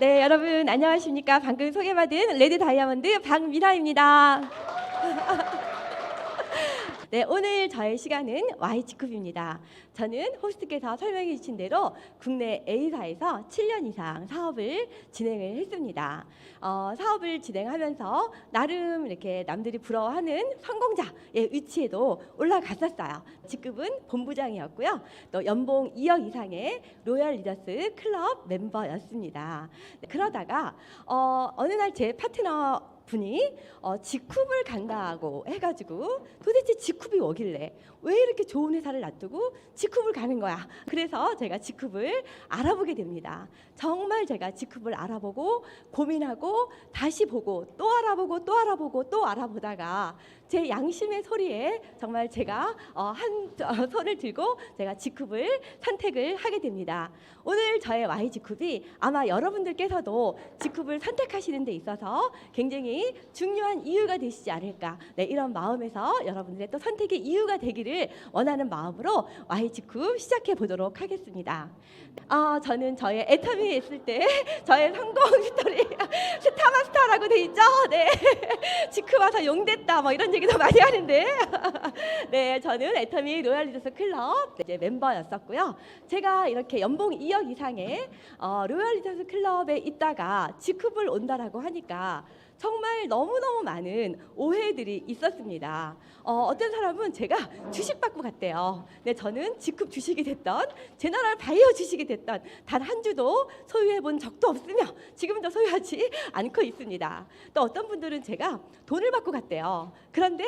네, 여러분 안녕하십니까? 방금 소개받은 레드 다이아몬드 박미라입니다. 네, 오늘 저의 시간은 Y지쿱입니다. 저는 호스트께서 설명해 주신 대로 국내 A사에서 7년 이상 사업을 진행을 했습니다. 사업을 진행하면서 나름 이렇게 남들이 부러워하는 성공자의 위치에도 올라갔었어요. 직급은 본부장이었고요. 또 연봉 2억 이상의 로얄 리더스 클럽 멤버였습니다. 그러다가 어느 날 제 파트너 분이 지쿱을 간다고 해가지고 도대체 지쿱이 뭐길래 왜 이렇게 좋은 회사를 놔두고 지쿱을 가는 거야. 그래서 제가 지쿱을 알아보게 됩니다. 정말 제가 지쿱을 알아보고 고민하고 다시 보고 또 알아보고 또 알아보고 또 알아보다가 제 양심의 소리에 정말 제가 손을 들고 제가 지쿱을 선택을 하게 됩니다. 오늘 저의 Y지쿱이 아마 여러분들께서도 지쿱을 선택하시는 데 있어서 굉장히 중요한 이유가 되시지 않을까, 네, 이런 마음에서 여러분들의 또 선택의 이유가 되기를 원하는 마음으로 Y지쿱 시작해 보도록 하겠습니다. 저는 저의 애터미에 있을 때 저의 성공 스토리 스타마스타라고 돼 있죠. 네, 지쿱 와서 용됐다 뭐 이런 얘기도 많이 하는데 네, 저는 애터미 로얄 리더스 클럽 이제 멤버였었고요. 제가 이렇게 연봉 2억 이상의 로얄 리더스 클럽에 있다가 지쿱을 온다라고 하니까 정말 너무너무 많은 오해들이 있었습니다. 어떤 사람은 제가 주식 받고 갔대요. 네, 저는 지쿱 주식이 됐던 제너럴 바이오 주식이 됐던 단 한 주도 소유해 본 적도 없으며 지금도 소유하지 않고 있습니다. 또 어떤 분들은 제가 돈을 받고 갔대요. 그런데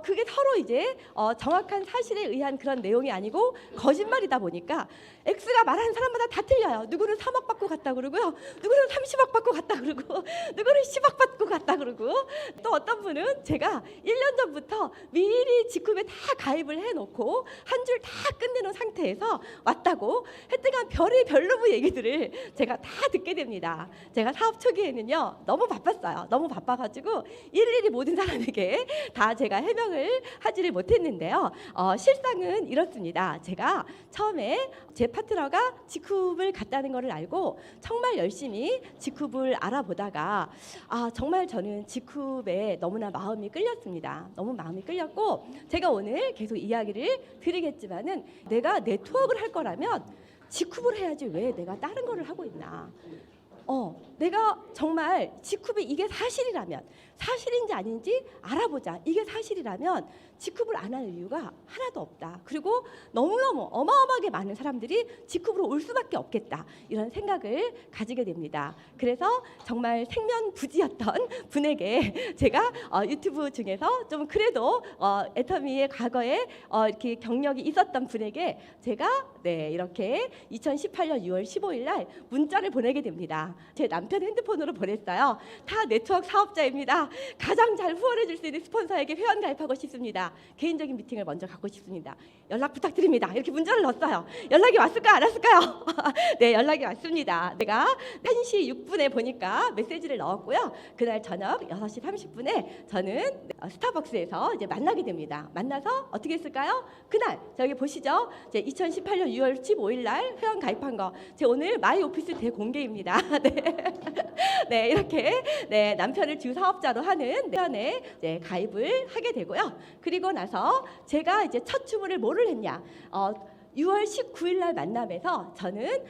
그게 서로 이제 정확한 사실에 의한 그런 내용이 아니고 거짓말이다 보니까 X가 말하는 사람마다 다 틀려요. 누구는 3억 받고 갔다 그러고요. 누구는 30억 받고 갔다 그러고 누구는 10억 받고 갔다 그러고 또 어떤 분은 제가 1년 전부터 미리 지쿱에 다 가입을 해놓고 한 줄 다 끝내놓은 상태에서 왔다고 했더니 별의별로부 얘기들을 제가 다 듣게 됩니다. 제가 사업 초기에는요 너무 바빴어요. 너무 바빠가지고 일일이 모든 사람에게 다 제가 해명을 하지를 못했는데요. 실상은 이렇습니다. 제가 처음에 제 파트너가 지쿱을 갔다는 것을 알고 정말 열심히 지쿱을 알아보다가 정말 저는 지쿱에 너무나 마음이 끌렸습니다. 너무 마음이 끌렸고 제가 오늘 계속 이야기를 드리겠지만은 내가 네트워크를 할 거라면 지쿱을 해야지 왜 내가 다른 거를 하고 있나. 내가 정말 지쿱이 이게 사실이라면 사실인지 아닌지 알아보자. 이게 사실이라면 지쿱을 안 할 이유가 하나도 없다. 그리고 너무너무 어마어마하게 많은 사람들이 지쿱으로 올 수밖에 없겠다. 이런 생각을 가지게 됩니다. 그래서 정말 생면부지였던 분에게 제가 유튜브 중에서 좀 그래도 애터미의 과거에 이렇게 경력이 있었던 분에게 제가 이렇게 2018년 6월 15일 날 문자를 보내게 됩니다. 제 남편 핸드폰으로 보냈어요. 타 네트워크 사업자입니다. 가장 잘 후원해 줄 수 있는 스폰서에게 회원 가입하고 싶습니다. 개인적인 미팅을 먼저 갖고 싶습니다. 연락 부탁드립니다. 이렇게 문자를 넣었어요. 연락이 왔을까요? 안 왔을까요? 네, 연락이 왔습니다. 내가 1시 6분에 보니까 메시지를 넣었고요. 그날 저녁 6시 30분에 저는 스타벅스에서 이제 만나게 됩니다. 만나서 어떻게 했을까요? 그날 저기 보시죠. 2018년 6월 15일 날 회원 가입한 거. 제 오늘 마이 오피스 대공개입니다. 네, 이렇게 남편을 주 사업자로 하는 회원에 가입을 하게 되고요. 그리고 나서 제가 이제 첫 주문을 뭐를 했냐? 6월 19일 날 만남에서 저는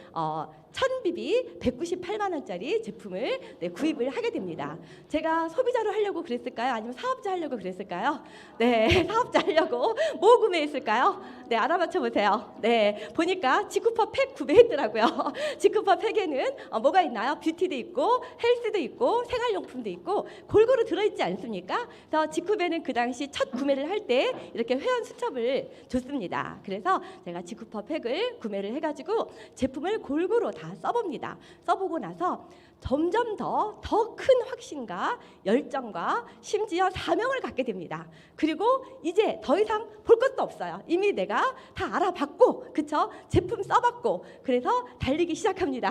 1000BB 198만 원짜리 제품을 구입을 하게 됩니다. 제가 소비자로 하려고 그랬을까요? 아니면 사업자 하려고 그랬을까요? 네, 사업자 하려고 뭐 구매했을까요? 네, 알아맞혀 보세요. 네, 보니까 지쿠퍼 팩 구매했더라고요. 지쿠퍼 팩에는 뭐가 있나요? 뷰티도 있고 헬스도 있고 생활용품도 있고 골고루 들어있지 않습니까? 그래서 지쿱에는 그 당시 첫 구매를 할 때 이렇게 회원 수첩을 줬습니다. 그래서 제가 지쿠퍼 팩을 구매를 해가지고 제품을 골고루 다 써봅니다. 써보고 나서 점점 더 큰 확신과 열정과 심지어 사명을 갖게 됩니다. 그리고 이제 더 이상 볼 것도 없어요. 이미 내가 다 알아봤고, 그쵸? 제품 써봤고, 그래서 달리기 시작합니다.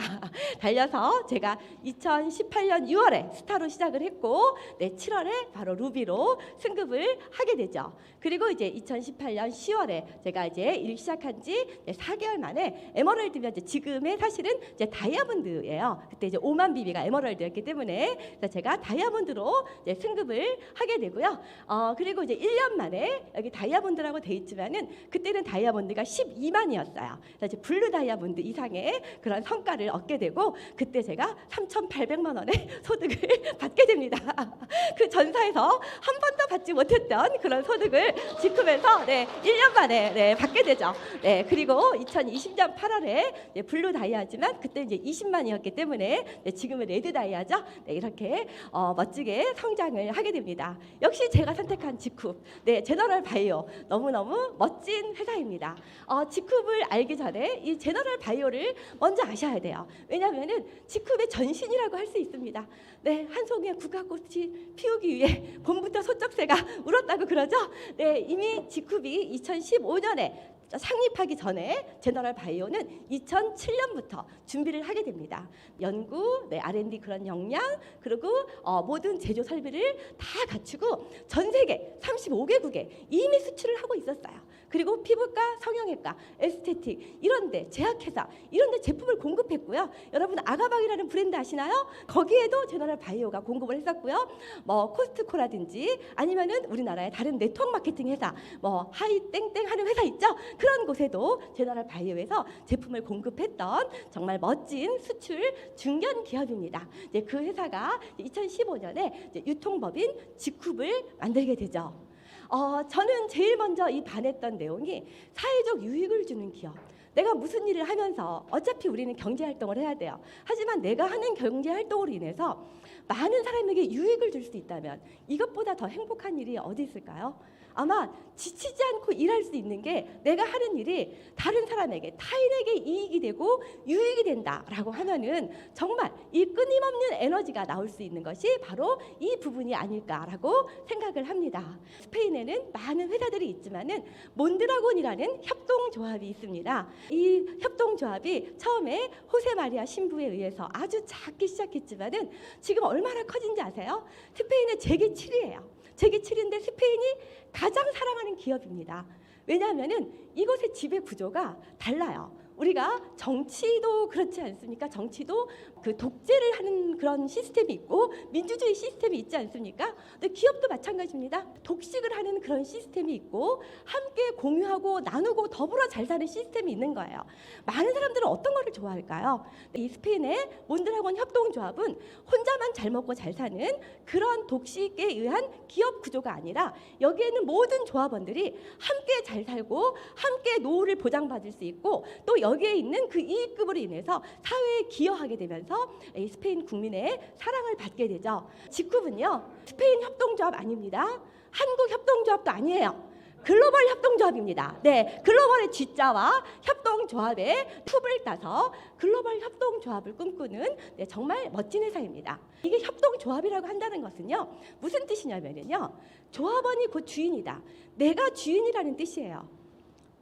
달려서 제가 2018년 6월에 스타로 시작을 했고, 7월에 바로 루비로 승급을 하게 되죠. 그리고 이제 2018년 10월에 제가 이제 일 시작한 지 4개월 만에 에메랄드면 지금의 사실은 이제 다이아몬드예요. 그때 이제 5만 비비가 에메랄드였기 때문에 그래서 제가 다이아몬드로 이제 승급을 하게 되고요. 그리고 이제 1년 만에 여기 다이아몬드라고 돼 있지만은 그때는 다이아몬드가 12만이었어요. 그래서 이제 블루 다이아몬드 이상의 그런 성과를 얻게 되고 그때 제가 3,800만 원의 소득을 받게 됩니다. 그 전사에서 한 번도 받지 못했던 그런 소득을 지크면서 1년 만에 받게 되죠. 그리고 2020년 8월에 블루 다이아지만 그때 이제 20만이었기 때문에 지금은 레드 다이아죠. 이렇게 멋지게 성장을 하게 됩니다. 역시 제가 선택한 지쿱, 제너럴 바이오 너무너무 멋진 회사입니다. 지쿱을 알기 전에 이 제너럴 바이오를 먼저 아셔야 돼요. 왜냐하면은 지쿱의 전신이라고 할 수 있습니다. 한 송이의 국화꽃이 피우기 위해 봄부터 소쩍새가 울었다고 그러죠. 이미 지쿱이 2015년에 창립하기 전에 제너럴 바이오는 2007년부터 준비를 하게 됩니다. 연구, R&D 그런 역량 그리고 모든 제조 설비를 다 갖추고 전 세계 35개국에 이미 수출을 하고 있었어요. 그리고 피부과, 성형외과, 에스테틱 이런데 제약회사 이런데 제품을 공급했고요. 여러분 아가방이라는 브랜드 아시나요? 거기에도 제너럴 바이오가 공급을 했었고요. 코스트코라든지 아니면은 우리나라의 다른 네트워크 마케팅 회사, 하이 땡땡 하는 회사 있죠? 그런 곳에도 제너럴 바이오에서 제품을 공급했던 정말 멋진 수출 중견 기업입니다. 그 회사가 2015년에 유통법인 지쿱을 만들게 되죠. 저는 제일 먼저 이 반했던 내용이 사회적 유익을 주는 기업. 내가 무슨 일을 하면서 어차피 우리는 경제활동을 해야 돼요. 하지만 내가 하는 경제활동으로 인해서 많은 사람에게 유익을 줄 수 있다면 이것보다 더 행복한 일이 어디 있을까요? 아마 지치지 않고 일할 수 있는 게 내가 하는 일이 다른 사람에게 타인에게 이익이 되고 유익이 된다라고 하면은 정말 이 끊임없는 에너지가 나올 수 있는 것이 바로 이 부분이 아닐까라고 생각을 합니다. 스페인에는 많은 회사들이 있지만은 몬드라곤이라는 협동조합이 있습니다. 이 협동조합이 처음에 호세 마리아 신부에 의해서 아주 작게 시작했지만은 지금 얼마나 커진지 아세요? 스페인의 세계 7위예요. 세계 7위인데 스페인이 가장 사랑하는 기업입니다. 왜냐하면은 이곳의 지배 구조가 달라요. 우리가 정치도 그렇지 않습니까? 정치도 그 독재를 하는 그런 시스템이 있고 민주주의 시스템이 있지 않습니까? 근데 기업도 마찬가지입니다. 독식을 하는 그런 시스템이 있고 함께 공유하고 나누고 더불어 잘 사는 시스템이 있는 거예요. 많은 사람들은 어떤 거를 좋아할까요? 이 스페인의 몬드라곤 협동조합은 혼자만 잘 먹고 잘 사는 그런 독식에 의한 기업 구조가 아니라 여기에는 모든 조합원들이 함께 잘 살고 함께 노후를 보장받을 수 있고 또 여기에 있는 그 이익금으로 인해서 사회에 기여하게 되면서 스페인 국민의 사랑을 받게 되죠. 지쿱은요 스페인 협동조합 아닙니다. 한국 협동조합도 아니에요. 글로벌 협동조합입니다. 글로벌의 G자와 협동조합의 풉을 따서 글로벌 협동조합을 꿈꾸는 정말 멋진 회사입니다. 이게 협동조합이라고 한다는 것은요 무슨 뜻이냐면요 조합원이 곧 주인이다. 내가 주인이라는 뜻이에요.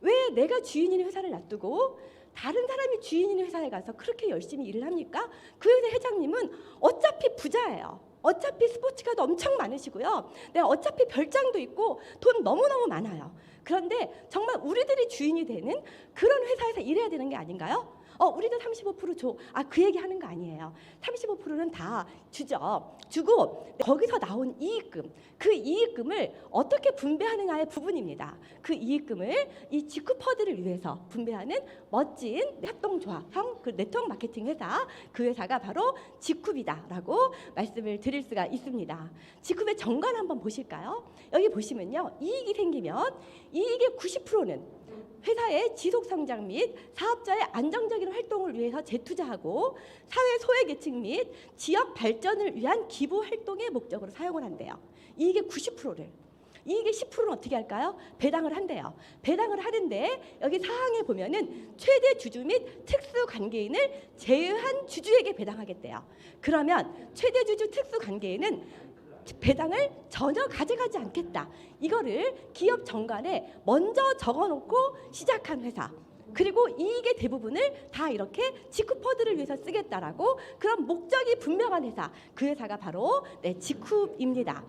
왜 내가 주인인 회사를 놔두고 다른 사람이 주인인 회사에 가서 그렇게 열심히 일을 합니까? 그 회사 회장님은 어차피 부자예요. 어차피 스포츠카도 엄청 많으시고요. 어차피 별장도 있고 돈 너무너무 많아요. 그런데 정말 우리들이 주인이 되는 그런 회사에서 일해야 되는 게 아닌가요? 우리도 35% 줘. 그 얘기 하는 거 아니에요. 35%는 다 주죠. 주고 거기서 나온 이익금, 그 이익금을 어떻게 분배하느냐의 부분입니다. 그 이익금을 이 지쿠퍼들을 위해서 분배하는 멋진 협동조합형 그 네트워크 마케팅 회사, 그 회사가 바로 지쿱이다라고 말씀을 드릴 수가 있습니다. 지쿱의 정관 한번 보실까요? 여기 보시면요, 이익이 생기면 이익의 90%는 회사의 지속 성장 및 사업자의 안정적인 활동을 위해서 재투자하고 사회 소외계층 및 지역 발전을 위한 기부 활동의 목적으로 사용을 한대요. 이익의 90%를. 이익의 10%는 어떻게 할까요? 배당을 한대요. 배당을 하는데 여기 사항에 보면은 최대 주주 및 특수 관계인을 제외한 주주에게 배당하겠대요. 그러면 최대 주주 특수 관계인은 배당을 전혀 가져가지 않겠다. 이거를 기업 정관에 먼저 적어놓고 시작한 회사. 그리고 이익의 대부분을 다 이렇게 지쿠퍼들을 위해서 쓰겠다라고 그런 목적이 분명한 회사, 그 회사가 바로 지쿱입니다.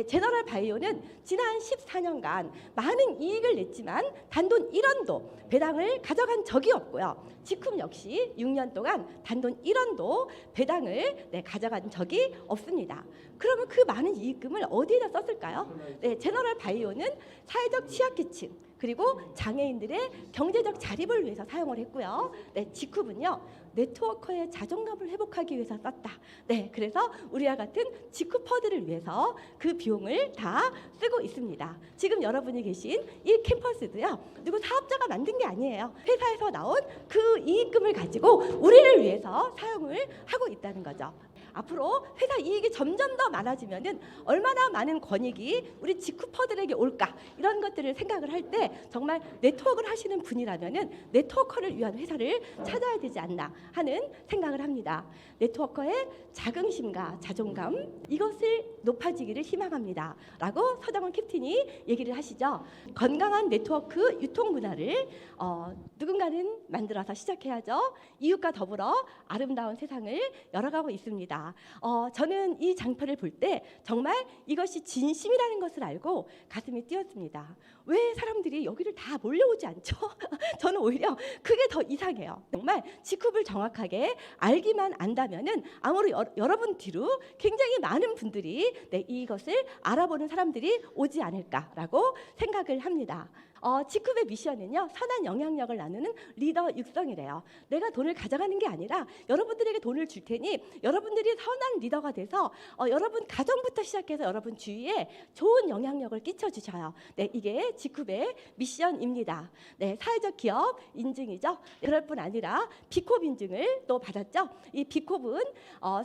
제너럴 바이오는 지난 14년간 많은 이익을 냈지만 단돈 1원도 배당을 가져간 적이 없고요. 지쿱 역시 6년 동안 단돈 1원도 배당을 가져간 적이 없습니다. 그러면 그 많은 이익금을 어디에다 썼을까요? 제너럴 바이오는 사회적 취약계층 그리고 장애인들의 경제적 자립을 위해서 사용을 했고요. 지쿱은요. 네트워커의 자존감을 회복하기 위해서 썼다. 그래서 우리와 같은 지쿠퍼들을 위해서 그 비용을 다 쓰고 있습니다. 지금 여러분이 계신 이 캠퍼스도요. 누구 사업자가 만든 게 아니에요. 회사에서 나온 그 이익금을 가지고 우리를 위해서 사용을 하고 있다는 거죠. 앞으로 회사 이익이 점점 더 많아지면은 얼마나 많은 권익이 우리 지쿠퍼들에게 올까 이런 것들을 생각을 할 때 정말 네트워크를 하시는 분이라면은 네트워커를 위한 회사를 찾아야 되지 않나 하는 생각을 합니다. 네트워커의 자긍심과 자존감 이것을 높아지기를 희망합니다. 라고 서정훈 캡틴이 얘기를 하시죠. 건강한 네트워크 유통 문화를 누군가는 만들어서 시작해야죠. 이웃과 더불어 아름다운 세상을 열어가고 있습니다. 저는 이 장표를 볼 때 정말 이것이 진심이라는 것을 알고 가슴이 뛰었습니다. 왜 사람들이 여기를 다 몰려오지 않죠? 저는 오히려 그게 더 이상해요. 정말 지쿱을 정확하게 알기만 안다면은 아무리 여러분 뒤로 굉장히 많은 분들이 이것을 알아보는 사람들이 오지 않을까라고 생각을 합니다. 지쿱의 미션은요. 선한 영향력을 나누는 리더 육성이래요. 내가 돈을 가져가는 게 아니라 여러분들에게 돈을 줄 테니 여러분들이 선한 리더가 돼서 여러분 가정부터 시작해서 여러분 주위에 좋은 영향력을 끼쳐주셔요. 이게 지쿱의 미션입니다. 사회적 기업 인증이죠. 그럴 뿐 아니라 비콥 인증을 또 받았죠. 이 비콥은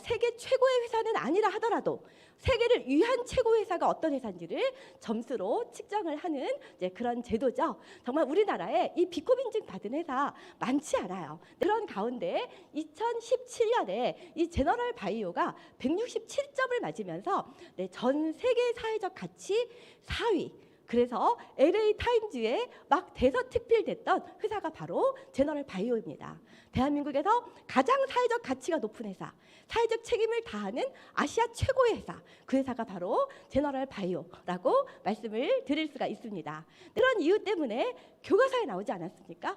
세계 최고의 회사는 아니라 하더라도 세계를 위한 최고 회사가 어떤 회사인지를 점수로 측정을 하는 그런 제도죠. 정말 우리나라에 이 비콥 인증 받은 회사 많지 않아요. 그런 가운데 2017년에 이 제너럴 바이오가 167점을 맞으면서 전 세계 사회적 가치 4위. 그래서 LA 타임즈에 막 대서특필됐던 회사가 바로 제너럴 바이오입니다. 대한민국에서 가장 사회적 가치가 높은 회사, 사회적 책임을 다하는 아시아 최고의 회사, 그 회사가 바로 제너럴 바이오라고 말씀을 드릴 수가 있습니다. 그런 이유 때문에 교과서에 나오지 않았습니까?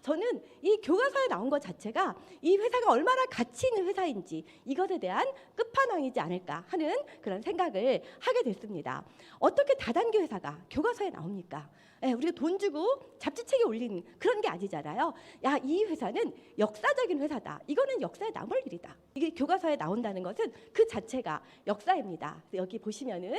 저는 이 교과서에 나온 것 자체가 이 회사가 얼마나 가치 있는 회사인지 이것에 대한 끝판왕이지 않을까 하는 그런 생각을 하게 됐습니다. 어떻게 다단계 회사가 교과서에 나옵니까? 우리가 돈 주고 잡지책에 올린 그런 게 아니잖아요. 야, 이 회사는 역사적인 회사다. 이거는 역사에 남을 일이다. 이게 교과서에 나온다는 것은 그 자체가 역사입니다. 여기 보시면은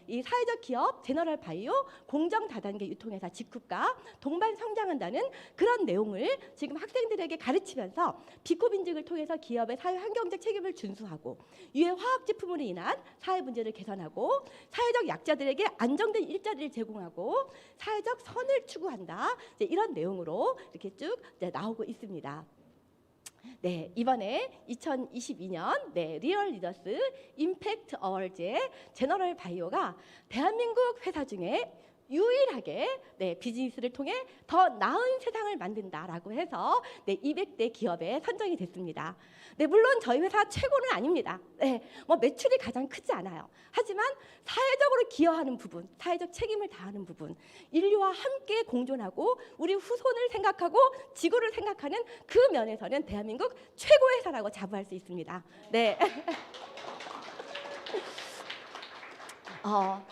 이 사회적 기업 제너럴 바이오 공정 다단계 유통회사 지쿱과 동반 성장한다는 그런 내용을 지금 학생들에게 가르치면서 비콥 인증을 통해서 기업의 사회 환경적 책임을 준수하고 유해 화학 제품으로 인한 사회 문제를 개선하고 사회적 약자들에게 안정된 일자리를 제공하고 사회적 선을 추구한다. 이런 내용으로 이렇게 쭉 나오고 있습니다. 이번에 2022년 리얼 리더스 임팩트 어워즈의 제너럴 바이오가 대한민국 회사 중에 유일하게 비즈니스를 통해 더 나은 세상을 만든다라고 해서 200대 기업에 선정이 됐습니다. 물론 저희 회사 최고는 아닙니다. 뭐 매출이 가장 크지 않아요. 하지만 사회적으로 기여하는 부분, 사회적 책임을 다하는 부분, 인류와 함께 공존하고 우리 후손을 생각하고 지구를 생각하는 그 면에서는 대한민국 최고의 회사라고 자부할 수 있습니다.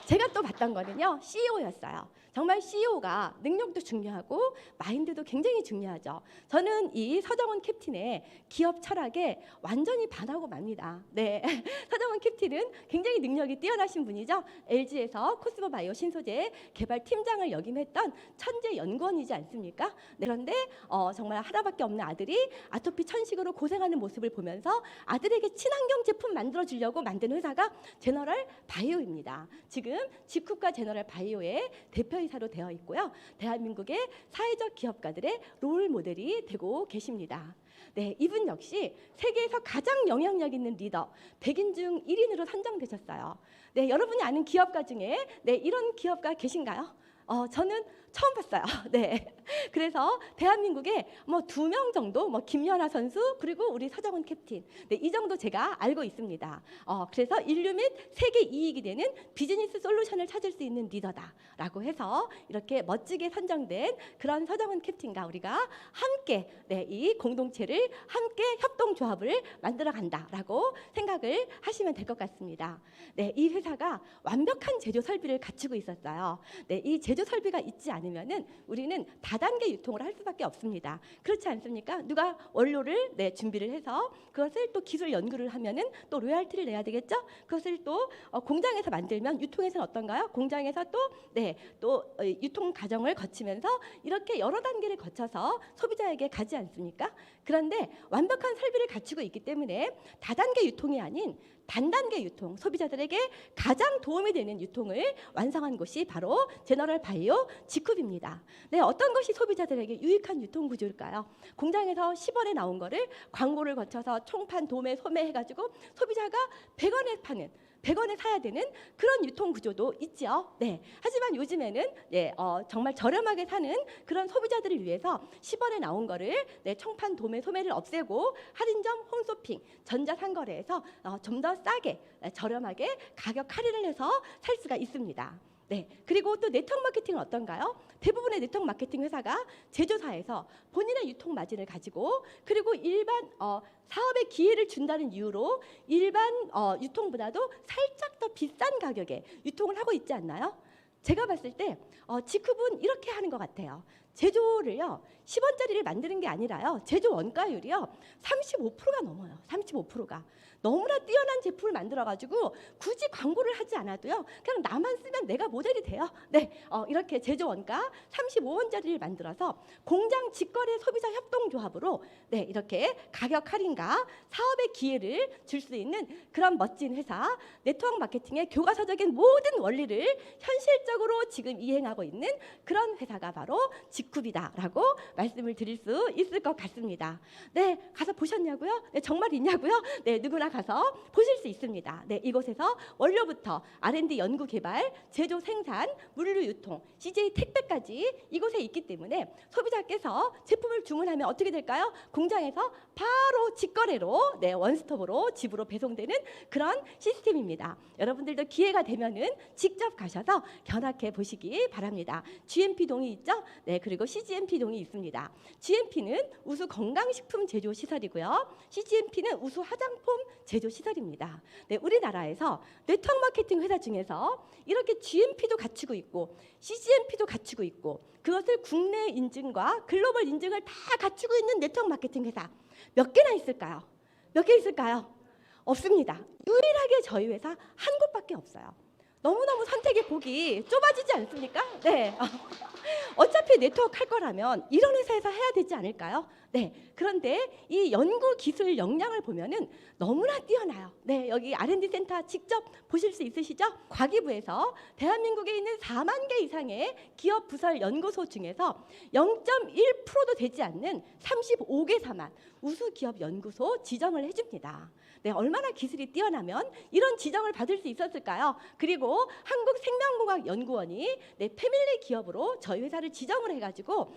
제가 또 봤던 거는요, CEO였어요. 정말 CEO가 능력도 중요하고 마인드도 굉장히 중요하죠. 저는 이 서정훈 캡틴의 기업 철학에 완전히 반하고 맙니다. 서정훈 캡틴은 굉장히 능력이 뛰어나신 분이죠. LG에서 코스모 바이오 신소재 개발 팀장을 역임했던 천재 연구원이지 않습니까? 그런데 정말 하나밖에 없는 아들이 아토피 천식으로 고생하는 모습을 보면서 아들에게 친환경 제품 만들어 주려고 만든 회사가 제너럴 바이오입니다. 지금 지쿱과 제너럴 바이오의 대표이사로 되어 있고요. 대한민국의 사회적 기업가들의 롤 모델이 되고 계십니다. 이분 역시 세계에서 가장 영향력 있는 리더 100인 중 1인으로 선정되셨어요. 여러분이 아는 기업가 중에 이런 기업가 계신가요? 저는 처음 봤어요. 네. 그래서 대한민국에 뭐 2명 정도, 뭐 김연아 선수 그리고 우리 서정훈 캡틴, 네, 이 정도 제가 알고 있습니다. 그래서 인류 및 세계 이익이 되는 비즈니스 솔루션을 찾을 수 있는 리더다라고 해서 이렇게 멋지게 선정된 그런 서정훈 캡틴과 우리가 함께 네, 이 공동체를 함께 협동조합을 만들어간다라고 생각을 하시면 될 것 같습니다. 네, 이 회사가 완벽한 제조 설비를 갖추고 있었어요. 네, 이 제조 설비가 있지 않으면은 우리는 다단계 유통을 할 수밖에 없습니다. 그렇지 않습니까? 누가 원료를 네, 준비를 해서 그것을 또 기술 연구를 하면은 또 로열티를 내야 되겠죠? 그것을 또 공장에서 만들면 유통에서는 어떤가요? 공장에서 또 유통 과정을 거치면서 이렇게 여러 단계를 거쳐서 소비자에게 가지 않습니까? 그런데 완벽한 설비를 갖추고 있기 때문에 다단계 유통이 아닌 단단계 유통, 소비자들에게 가장 도움이 되는 유통을 완성한 곳이 바로 제너럴 바이오 지쿱입니다. 네, 어떤 것이 소비자들에게 유익한 유통 구조일까요? 공장에서 10원에 나온 거를 광고를 거쳐서 총판, 도매, 소매해가지고 소비자가 100원에 파는 100원에 사야 되는 그런 유통 구조도 있죠. 네. 하지만 요즘에는 네, 정말 저렴하게 사는 그런 소비자들을 위해서 10원에 나온 거를 네, 총판, 도매, 소매를 없애고 할인점, 홈쇼핑, 전자상거래에서 좀 더 싸게 저렴하게 가격 할인을 해서 살 수가 있습니다. 네. 그리고 또 네트워크 마케팅은 어떤가요? 대부분의 네트워크 마케팅 회사가 제조사에서 본인의 유통 마진을 가지고 그리고 일반 사업의 기회를 준다는 이유로 일반 유통보다도 살짝 더 비싼 가격에 유통을 하고 있지 않나요? 제가 봤을 때 지쿱은 이렇게 하는 것 같아요. 제조를요 10원짜리를 만드는 게 아니라요 제조 원가율이요 35%가 넘어요. 35%가 너무나 뛰어난 제품을 만들어가지고 굳이 광고를 하지 않아도요 그냥 나만 쓰면 내가 모델이 돼요. 네, 이렇게 제조 원가 35원짜리를 만들어서 공장 직거래 소비자 협동조합으로 네 이렇게 가격 할인과 사업의 기회를 줄 수 있는 그런 멋진 회사 네트워크 마케팅의 교과서적인 모든 원리를 현실적으로 지금 이행하고 있는 그런 회사가 바로 지쿱이다라고 말씀을 드릴 수 있을 것 같습니다. 네, 가서 보셨냐고요? 네, 정말 있냐고요? 네, 누구나 가서 보실 수 있습니다. 네, 이곳에서 원료부터 R&D 연구 개발, 제조 생산, 물류 유통, CJ 택배까지 이곳에 있기 때문에 소비자께서 제품을 주문하면 어떻게 될까요? 공장에서 바로 직거래로 네, 원스톱으로 집으로 배송되는 그런 시스템입니다. 여러분들도 기회가 되면은 직접 가셔서 견학해 보시기 바랍니다. GMP 동의 있죠? 네, 그리고 CGMP 동의 있습니다. GMP는 우수 건강식품 제조 시설이고요. CGMP는 우수 화장품 제조 시설입니다. 네, 우리나라에서 네트워크 마케팅 회사 중에서 이렇게 GMP도 갖추고 있고 CGMP도 갖추고 있고 그것을 국내 인증과 글로벌 인증을 다 갖추고 있는 네트워크 마케팅 회사 몇 개나 있을까요? 몇 개 있을까요? 없습니다. 유일하게 저희 회사 한 곳밖에 없어요. 너무너무 선택의 폭이 좁아지지 않습니까? 네. 어차피 네트워크 할 거라면 이런 회사에서 해야 되지 않을까요? 네. 그런데 이 연구 기술 역량을 보면은 너무나 뛰어나요. 네. 여기 R&D 센터 직접 보실 수 있으시죠? 과기부에서 대한민국에 있는 4만 개 이상의 기업 부설 연구소 중에서 0.1%도 되지 않는 35개사만 우수 기업 연구소 지정을 해줍니다. 네, 얼마나 기술이 뛰어나면 이런 지정을 받을 수 있었을까요? 그리고 한국생명공학연구원이 네, 패밀리 기업으로 저희 회사를 지정을 해가지고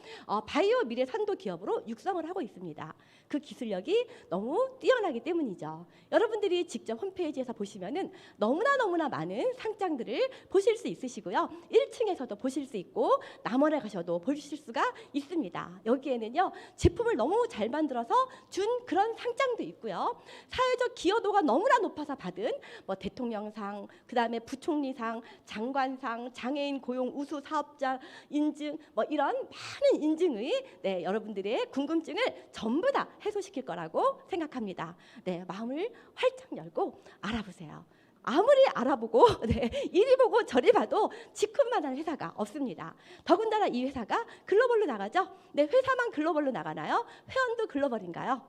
바이오 미래 선도 기업으로 육성을 하고 있습니다. 그 기술력이 너무 뛰어나기 때문이죠. 여러분들이 직접 홈페이지에서 보시면은 너무나 많은 상장들을 보실 수 있으시고요. 1층에서도 보실 수 있고 남원에 가셔도 보실 수가 있습니다. 여기에는요 제품을 너무 잘 만들어서 준 그런 상장도 있고요. 사회적 기여도가 너무나 높아서 받은 뭐 대통령상, 그다음에 부총리상, 장관상, 장애인 고용 우수 사업자 인증 뭐 이런 많은 인증의 네, 여러분들의 궁금증을 전부 다 해소시킬 거라고 생각합니다. 네, 마음을 활짝 열고 알아보세요. 아무리 알아보고 네, 이리 보고 저리 봐도 지쿱만한 회사가 없습니다. 더군다나 이 회사가 글로벌로 나가죠. 네, 회사만 글로벌로 나가나요? 회원도 글로벌인가요?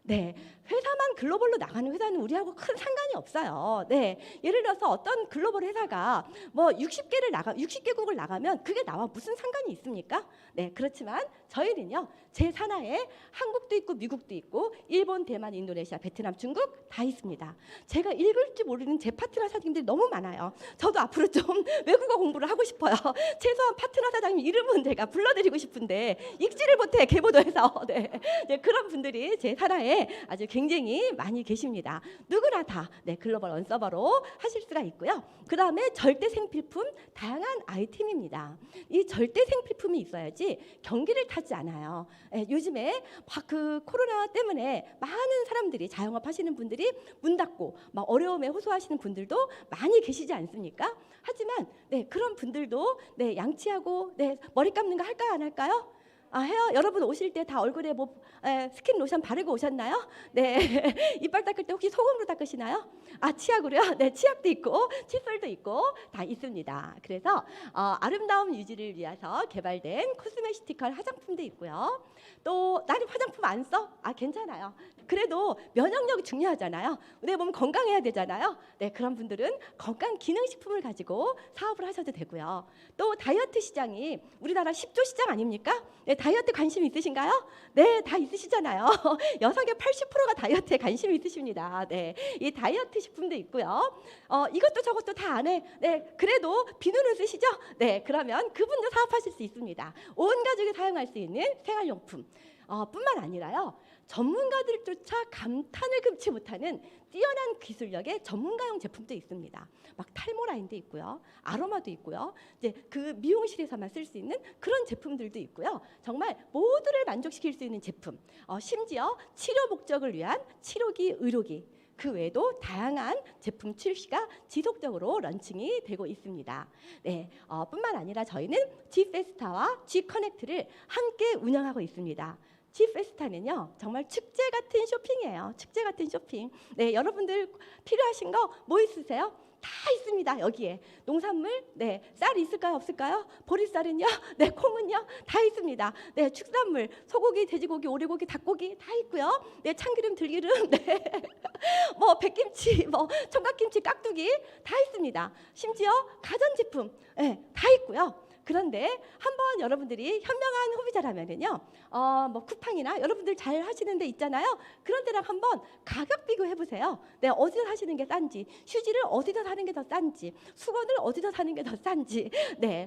네, 회사만 글로벌로 나가는 회사는 우리하고 큰 상관이 없어요. 네, 예를 들어서 어떤 글로벌 회사가 뭐 60개국을 나가면 그게 나와 무슨 상관이 있습니까? 네, 그렇지만 저희는요, 제 산하에 한국도 있고 미국도 있고 일본, 대만, 인도네시아, 베트남, 중국 다 있습니다. 제가 읽을 줄 모르는 제 파트너 사장님들이 너무 많아요. 저도 앞으로 좀 외국어 공부를 하고 싶어요. 최소한 파트너 사장님 이름은 제가 불러드리고 싶은데 읽지를 못해 개보도해서. 네, 네, 그런 분들이 제 산하에 아주 굉장히 많이 계십니다. 누구나 다 글로벌 원서버로 하실 수가 있고요. 그 다음에 절대 생필품, 다양한 아이템입니다. 이 절대 생필품이 있어야지 경기를 타지 않아요. 요즘에 막 그 코로나 때문에 많은 사람들이 자영업 하시는 분들이 문 닫고 막 어려움에 호소하시는 분들도 많이 계시지 않습니까? 하지만 그런 분들도 양치하고 머리 감는 거 할까요, 안 할까요? 해요? 여러분 오실 때 다 얼굴에 뭐 스킨 로션 바르고 오셨나요? 네. 이빨 닦을 때 혹시 소금으로 닦으시나요? 치약으로요? 네, 치약도 있고 칫솔도 있고 다 있습니다. 그래서 아름다움 유지를 위해서 개발된 코스메티컬 화장품도 있고요. 또 나는 화장품 안 써? 괜찮아요. 그래도 면역력이 중요하잖아요. 내 몸 건강해야 되잖아요. 네, 그런 분들은 건강 기능식품을 가지고 사업을 하셔도 되고요. 또 다이어트 시장이 우리나라 10조 시장 아닙니까? 네, 다이어트 관심 있으신가요? 네, 다 있으시잖아요. 여성의 80%가 다이어트에 관심이 있으십니다. 네, 이 다이어트 식품도 있고요. 이것도 저것도 다 안 해. 네, 그래도 비누는 쓰시죠? 네, 그러면 그분도 사업하실 수 있습니다. 온 가족이 사용할 수 있는 생활용품. 뿐만 아니라요. 전문가들조차 감탄을 금치 못하는 뛰어난 기술력의 전문가용 제품도 있습니다. 막 탈모 라인도 있고요, 아로마도 있고요. 이제 그 미용실에서만 쓸 수 있는 그런 제품들도 있고요. 정말 모두를 만족시킬 수 있는 제품. 심지어 치료 목적을 위한 치료기, 의료기. 그 외에도 다양한 제품 출시가 지속적으로 런칭이 되고 있습니다. 네, 뿐만 아니라 저희는 G페스타와 G커넥트를 함께 운영하고 있습니다. G페스타는요, 정말 축제 같은 쇼핑이에요. 축제 같은 쇼핑. 네, 여러분들 필요하신 거 뭐 있으세요? 다 있습니다. 여기에 농산물, 쌀 있을까요, 없을까요? 보리쌀은요, 콩은요, 다 있습니다. 축산물, 소고기, 돼지고기, 오리고기, 닭고기 다 있고요. 참기름, 들기름, 뭐 백김치, 뭐 총각김치, 깍두기 다 있습니다. 심지어 가전제품, 다 있고요. 그런데 한번 여러분들이 현명한 소비자라면은요, 뭐 쿠팡이나 여러분들 잘 하시는 데 있잖아요. 그런 데랑 한번 가격 비교해 보세요. 어디서 사시는 게 싼지, 휴지를 어디서 사는 게 더 싼지, 수건을 어디서 사는 게 더 싼지,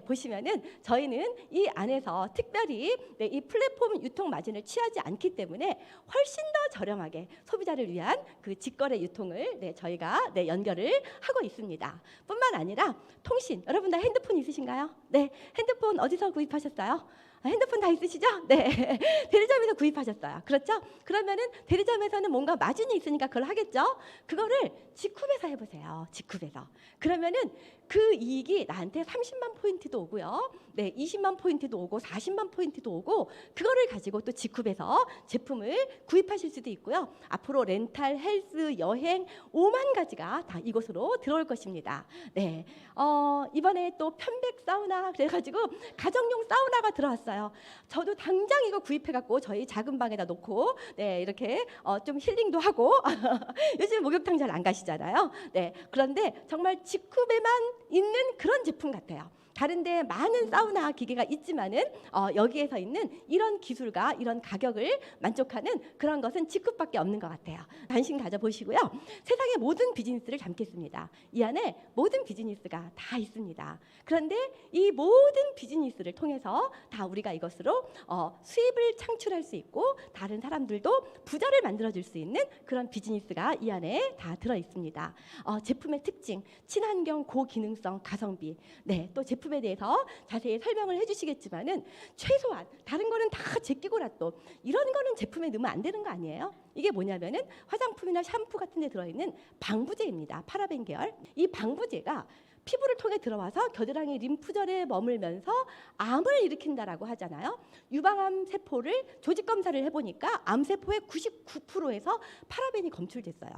보시면은 저희는 이 안에서 특별히 이 플랫폼 유통 마진을 취하지 않기 때문에 훨씬 더 저렴하게 소비자를 위한 그 직거래 유통을 저희가 연결을 하고 있습니다. 뿐만 아니라 통신, 여러분 다 핸드폰 있으신가요? 네, 핸드폰 어디서 구입하셨어요? 핸드폰 다 있으시죠? 네, 대리점에서 구입하셨어요. 그렇죠? 그러면은 대리점에서는 뭔가 마진이 있으니까 그걸 하겠죠? 그거를 직후에서 해보세요. 직후에서. 그러면은 그 이익이 나한테 30만 포인트도 오고요. 20만 포인트도 오고 40만 포인트도 오고, 그거를 가지고 또 직후에서 제품을 구입하실 수도 있고요. 앞으로 렌탈, 헬스, 여행 5만 가지가 다 이곳으로 들어올 것입니다. 네, 이번에 또 편백 사우나 그래가지고 가정용 사우나가 들어왔어요. 저도 당장 이거 구입해갖고 저희 작은 방에다 놓고 이렇게 좀 힐링도 하고 요즘 목욕탕 잘 안 가시잖아요. 그런데 정말 직후에만 있는 그런 제품 같아요. 다른데 많은 사우나 기계가 있지만은 여기에서 있는 이런 기술과 이런 가격을 만족하는 그런 것은 직후밖에 없는 것 같아요. 관심 가져보시고요. 세상의 모든 비즈니스를 담겠습니다. 이 안에 모든 비즈니스가 다 있습니다. 그런데 이 모든 비즈니스를 통해서 다 우리가 이것으로 수입을 창출할 수 있고 다른 사람들도 부자를 만들어줄 수 있는 그런 비즈니스가 이 안에 다 들어 있습니다. 제품의 특징, 친환경, 고기능성, 가성비. 또 제품에 대해서 자세히 설명을 해주시겠지만은 최소한 다른 거는 다 제끼고라 또 이런 거는 제품에 넣으면 안 되는 거 아니에요? 이게 뭐냐면은 화장품이나 샴푸 같은 데 들어있는 방부제입니다. 파라벤 계열. 이 방부제가 피부를 통해 들어와서 겨드랑이 림프절에 머물면서 암을 일으킨다라고 하잖아요. 유방암 세포를 조직 검사를 해보니까 암 세포의 99%에서 파라벤이 검출됐어요.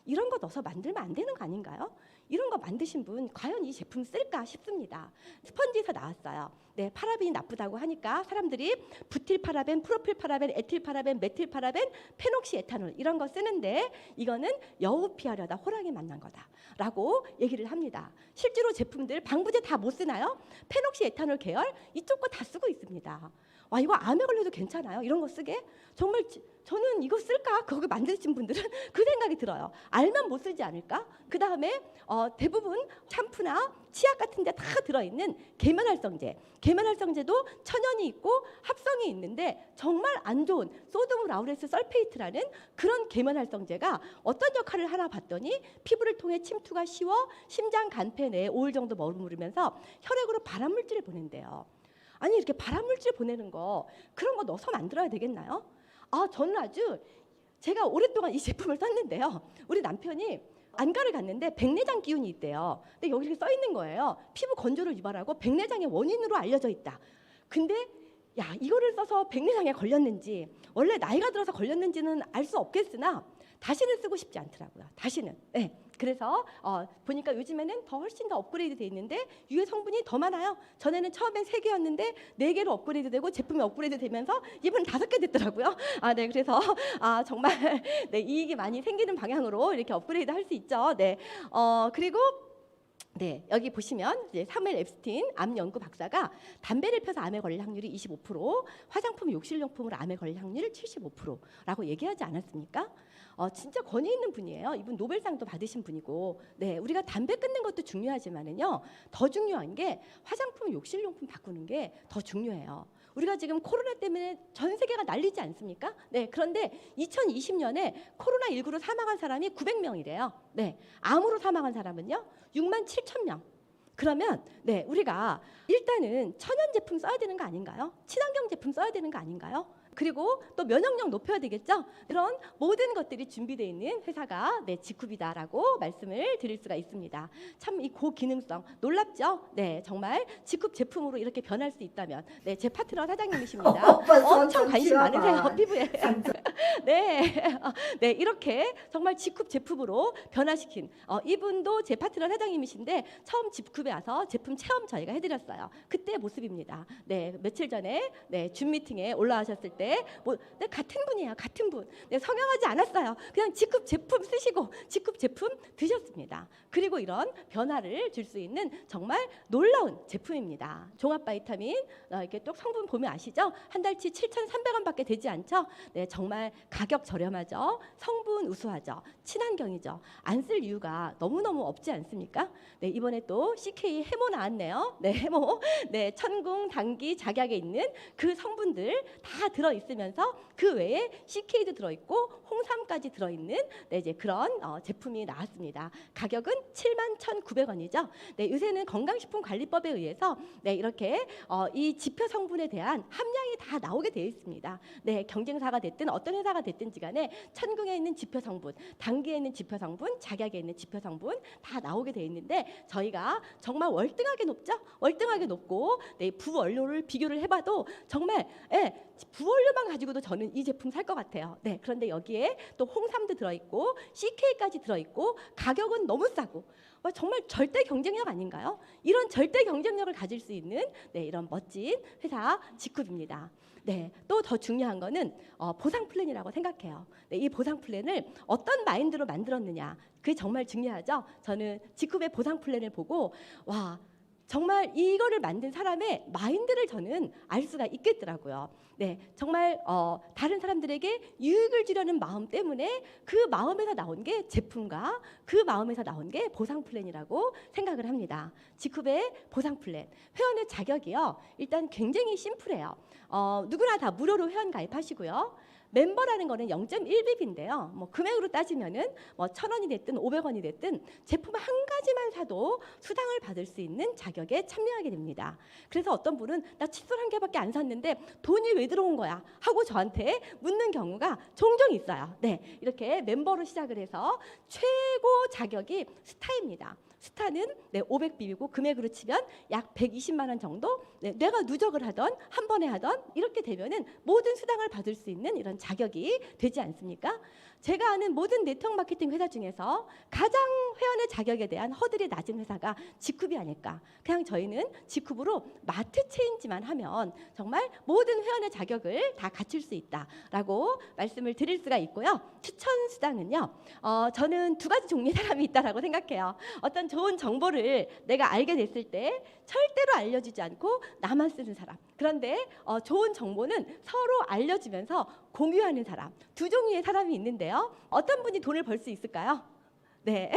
이런 거 넣어서 만들면 안 되는 거 아닌가요? 이런 거 만드신 분 과연 이 제품 쓸까 싶습니다. 스펀지에서 나왔어요. 네, 파라벤이 나쁘다고 하니까 사람들이 부틸파라벤, 프로필파라벤, 에틸파라벤, 메틸파라벤, 페녹시에탄올 이런 거 쓰는데 이거는 여우 피하려다 호랑이 만난 거다라고 얘기를 합니다. 실제로 제품들 방부제 다 못 쓰나요? 페녹시에탄올 계열 이쪽 거 다 쓰고 있습니다. 와, 이거 암에 걸려도 괜찮아요? 이런 거 쓰게? 정말 저는 이거 쓸까? 그거 만드신 분들은 그 생각이 들어요. 알면 못 쓰지 않을까? 그 다음에 대부분 샴푸나 치약 같은 데 다 들어있는 계면활성제. 계면활성제도 천연이 있고 합성이 있는데 정말 안 좋은 소듐 라우레스 설페이트라는 그런 계면활성제가 어떤 역할을 하나 봤더니 피부를 통해 침투가 쉬워 심장 간폐 내에 5일 정도 머무르면서 혈액으로 발암물질을 보낸대요. 아니 이렇게 발암물질 보내는 거 그런 거 넣어서 만들어야 되겠나요? 저는 아주 제가 오랫동안 이 제품을 썼는데요. 우리 남편이 안과를 갔는데 백내장 기운이 있대요. 근데 여기 이렇게 써 있는 거예요. 피부 건조를 유발하고 백내장의 원인으로 알려져 있다. 근데 야, 이거를 써서 백내장에 걸렸는지 원래 나이가 들어서 걸렸는지는 알 수 없겠으나 다시는 쓰고 싶지 않더라고요. 다시는. 네. 그래서 보니까 요즘에는 훨씬 더 업그레이드 돼 있는데 유해 성분이 더 많아요. 전에는 처음엔 3개였는데 4개로 업그레이드 되고 제품이 업그레이드 되면서 이번엔 5개 됐더라고요. 네, 그래서 정말 네, 이익이 많이 생기는 방향으로 이렇게 업그레이드 할 수 있죠. 네, 그리고 네, 여기 보시면 이제 사무엘 앱스틴 암 연구 박사가 담배를 펴서 암에 걸릴 확률이 25%, 화장품, 욕실용품으로 암에 걸릴 확률이 75%라고 얘기하지 않았습니까? 진짜 권위 있는 분이에요. 이분 노벨상도 받으신 분이고, 네, 우리가 담배 끊는 것도 중요하지만은요, 더 중요한 게 화장품, 욕실용품 바꾸는 게 더 중요해요. 우리가 지금 코로나 때문에 전 세계가 난리지 않습니까? 네, 그런데 2020년에 코로나19로 사망한 사람이 900명이래요. 네, 암으로 사망한 사람은요, 67,000명. 그러면 네, 우리가 일단은 천연 제품 써야 되는 거 아닌가요? 친환경 제품 써야 되는 거 아닌가요? 그리고 또 면역력 높여야 되겠죠? 그런 모든 것들이 준비되어 있는 회사가 네, 지쿱이다라고 말씀을 드릴 수가 있습니다. 참 이 고기능성 놀랍죠? 네, 정말 지쿱 제품으로 이렇게 변할 수 있다면 네, 제 파트너 사장님이십니다. 엄청 관심 많으세요, 피부에. 네, 네, 이렇게 정말 지쿱 제품으로 변화시킨 이분도 제 파트너 사장님이신데 처음 지쿱에 와서 제품 체험 저희가 해드렸어요. 그때 모습입니다. 네, 며칠 전에 네, 줌 미팅에 올라가셨을 때 네, 같은 분이에요, 같은 분. 네, 성형하지 않았어요. 그냥 지쿱 제품 쓰시고 지쿱 제품 드셨습니다. 그리고 이런 변화를 줄 수 있는 정말 놀라운 제품입니다. 종합 바이타민 이렇게 또 성분 보면 아시죠? 한 달치 7,300원밖에 되지 않죠? 네, 정말 가격 저렴하죠. 성분 우수하죠. 친환경이죠. 안 쓸 이유가 너무너무 없지 않습니까? 네, 이번에 또 CK 해모 나왔네요. 네, 해모. 네, 천궁, 당기, 작약에 있는 그 성분들 다 들어 있으면서 그 외에 CK도 들어 있고 홍삼까지 들어 있는 네, 이제 그런 제품이 나왔습니다. 가격은 71,900원이죠. 네, 요새는 건강식품관리법에 의해서 네, 이렇게 이 지표 성분에 대한 함량이 다 나오게 되어 있습니다. 네, 경쟁사가 됐든 어떤 회사가 됐든지 간에 천궁에 있는 지표 성분, 당기에 있는 지표 성분, 작약에 있는 지표 성분 다 나오게 되어 있는데 저희가 정말 월등하게 높죠? 월등하게 높고 네, 부원료를 비교를 해봐도 정말 부원료만 가지고도 저는 이 제품 살 것 같아요. 네, 그런데 여기에 또 홍삼도 들어있고 CK까지 들어있고 가격은 너무 싸고 정말 절대 경쟁력 아닌가요? 이런 절대 경쟁력을 가질 수 있는 네, 이런 멋진 회사 지쿱입니다. 네, 또 더 중요한 거는 보상 플랜이라고 생각해요. 네, 이 보상 플랜을 어떤 마인드로 만들었느냐, 그게 정말 중요하죠. 저는 지쿱의 보상 플랜을 보고 와, 정말 이거를 만든 사람의 마인드를 저는 알 수가 있겠더라고요. 네, 정말 다른 사람들에게 유익을 주려는 마음 때문에 그 마음에서 나온 게 제품과 그 마음에서 나온 게 보상 플랜이라고 생각을 합니다. 지쿱의 보상 플랜, 회원의 자격이요. 일단 굉장히 심플해요. 누구나 다 무료로 회원 가입하시고요. 멤버라는 거는 0.1빕인데요. 뭐 금액으로 따지면은 뭐 1,000원이 됐든 500원이 됐든 제품 한 가지만 사도 수당을 받을 수 있는 자격에 참여하게 됩니다. 그래서 어떤 분은 나 칫솔 한 개밖에 안 샀는데 돈이 왜 들어온 거야? 하고 저한테 묻는 경우가 종종 있어요. 네, 이렇게 멤버로 시작을 해서 최고 자격이 스타입니다. 스타는 네, 500빕이고 금액으로 치면 약 120만 원 정도. 네, 내가 누적을 하던 한 번에 하던 이렇게 되면은 모든 수당을 받을 수 있는 이런 그런 자격이 되지 않습니까? 제가 아는 모든 네트워크 마케팅 회사 중에서 가장 회원의 자격에 대한 허들이 낮은 회사가 지쿱이 아닐까. 그냥 저희는 지쿱으로 마트 체인지만 하면 정말 모든 회원의 자격을 다 갖출 수 있다라고 말씀을 드릴 수가 있고요. 추천 수당은요. 저는 두 가지 종류의 사람이 있다라고 생각해요. 어떤 좋은 정보를 내가 알게 됐을 때 절대로 알려주지 않고 나만 쓰는 사람. 그런데 좋은 정보는 서로 알려주면서 공유하는 사람. 두 종류의 사람이 있는데요. 어떤 분이 돈을 벌 수 있을까요? 네,